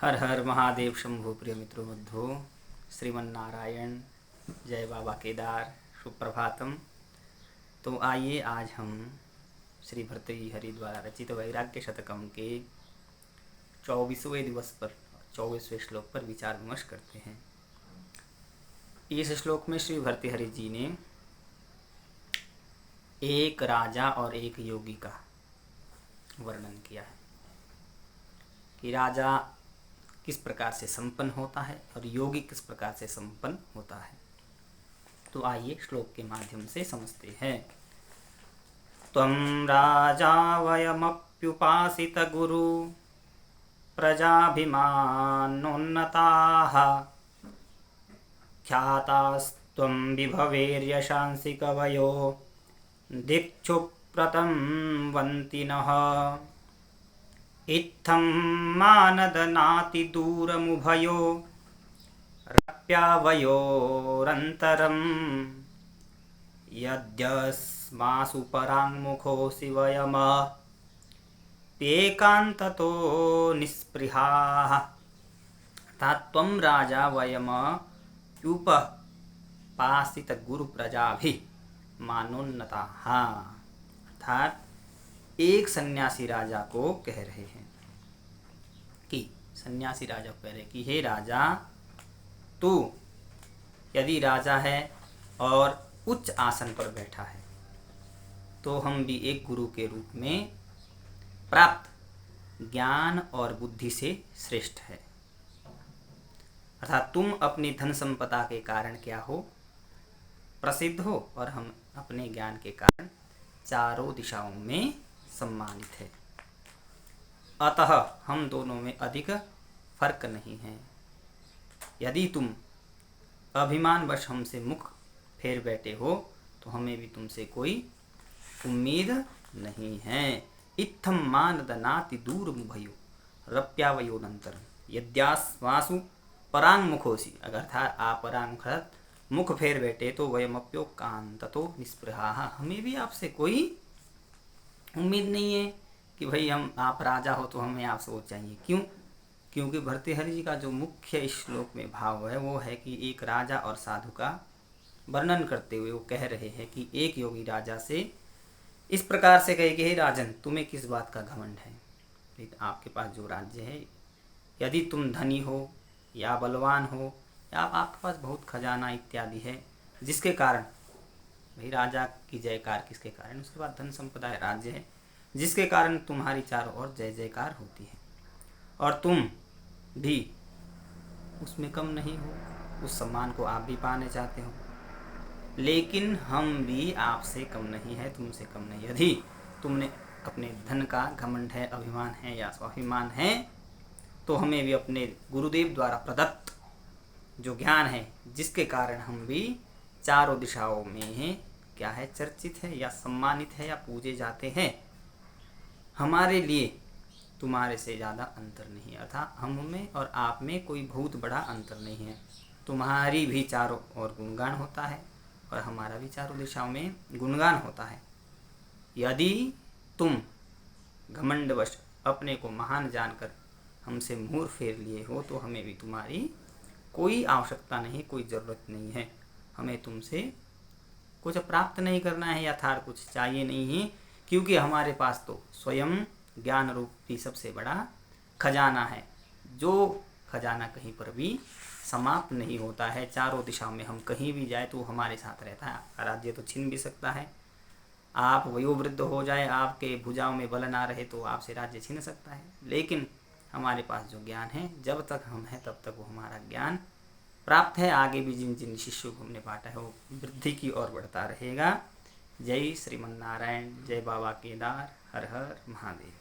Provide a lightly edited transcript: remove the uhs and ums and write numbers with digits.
हर हर महादेव शंभु। प्रिय मित्रों बंधु, श्रीमन्नारायण, जय बाबा केदार, सुप्रभातम। तो आइए आज हम श्री भर्तृहरि द्वारा रचित वैराग्य शतकम के 24वें दिवस पर 24वें श्लोक पर विचार विमर्श करते हैं। इस श्लोक में श्री भर्तृहरि जी ने एक राजा और एक योगी का वर्णन किया है कि राजा किस प्रकार से संपन्न होता है और योगी किस प्रकार से संपन्न होता है। तो आइए श्लोक के माध्यम से समझते हैं। त्वं राजा वयमप्युपासित गुरु प्रजाभिमानोन्नताः ख्यातास्त्वं विभवेर्यशांसि कवयो दिक्षुप्रतं वन्तिनः इत्थं मानदनातिदूरमुभयो रप्यावयोरन्तरं यद्यस्मासु पराङ्मुखोऽसि वयमप्येकान्ततो निःस्पृहाः। अर्थात त्वं राजा वयमप्युपपासित गुरु प्रजाभिमानोन्नताः। अर्थात एक सन्यासी राजा को कह रहे हैं कि सन्यासी राजा को कह रहे कि हे राजा, तू यदि राजा है और उच्च आसन पर बैठा है तो हम भी एक गुरु के रूप में प्राप्त ज्ञान और बुद्धि से श्रेष्ठ है। अर्थात तुम अपनी धन संपदा के कारण क्या हो, प्रसिद्ध हो, और हम अपने ज्ञान के कारण चारों दिशाओं में सम्मानित है। अतः हम दोनों में अधिक फर्क नहीं है। यदि तुम अभिमानवश हमसे मुख फेर बैठे हो तो हमें भी तुमसे कोई उम्मीद नहीं है। इत्थम मानदनाति दूर मुभयो रप्यावयोनंतर यद्यास्वासु परांगमुखोसी। अगर था अपरांग मुख फेर बैठे तो वयमप्यो कांततो निस्पृहा। हमें भी आपसे कोई उम्मीद नहीं है कि भाई हम आप राजा हो तो हमें आपसे वो चाहिए। क्यों? क्योंकि भर्तृहरि जी का जो मुख्य इस श्लोक में भाव है वो है कि एक राजा और साधु का वर्णन करते हुए वो कह रहे हैं कि एक योगी राजा से इस प्रकार से कहे कि हे राजन, तुम्हें किस बात का घमंड है? आपके पास जो राज्य है, यदि तुम धनी हो या बलवान हो या आपके पास बहुत खजाना इत्यादि है, जिसके कारण भाई राजा की जयकार किसके कारण, उसके बाद धन संपदा है, राज्य है, जिसके कारण तुम्हारी चारों ओर जय जयकार होती है और तुम भी उसमें कम नहीं हो, उस सम्मान को आप भी पाने चाहते हो। लेकिन हम भी आपसे कम नहीं है, तुमसे कम नहीं। यदि तुमने अपने धन का घमंड है, अभिमान है या स्वाभिमान है, तो हमें भी अपने गुरुदेव द्वारा प्रदत्त जो ज्ञान है, जिसके कारण हम भी चारों दिशाओं में क्या है, चर्चित है या सम्मानित है या पूजे जाते हैं, हमारे लिए तुम्हारे से ज़्यादा अंतर नहीं। अर्थात हम में और आप में कोई बहुत बड़ा अंतर नहीं है। तुम्हारी भी चारों ओर गुणगान होता है और हमारा भी चारों दिशाओं में गुणगान होता है। यदि तुम घमंडवश अपने को महान जानकर हमसे मुंह फेर लिए हो तो हमें भी तुम्हारी कोई आवश्यकता नहीं, कोई ज़रूरत नहीं है। हमें तुमसे कुछ प्राप्त नहीं करना है, यथार्थ कुछ चाहिए नहीं है, क्योंकि हमारे पास तो स्वयं ज्ञान रूपी सबसे बड़ा खजाना है, जो खजाना कहीं पर भी समाप्त नहीं होता है। चारों दिशाओं में हम कहीं भी जाए तो हमारे साथ रहता है। राज्य तो छीन भी सकता है, आप वयोवृद्ध हो जाए, आपके भुजाओं में बल ना रहे तो आपसे राज्य छीन सकता है, लेकिन हमारे पास जो ज्ञान है, जब तक हम हैं तब तक वो हमारा ज्ञान प्राप्त है। आगे भी जिन जिन शिष्यों को हमने बांटा है वो वृद्धि की ओर बढ़ता रहेगा। जय श्रीमन्नारायण, जय बाबा केदार, हर हर महादेव।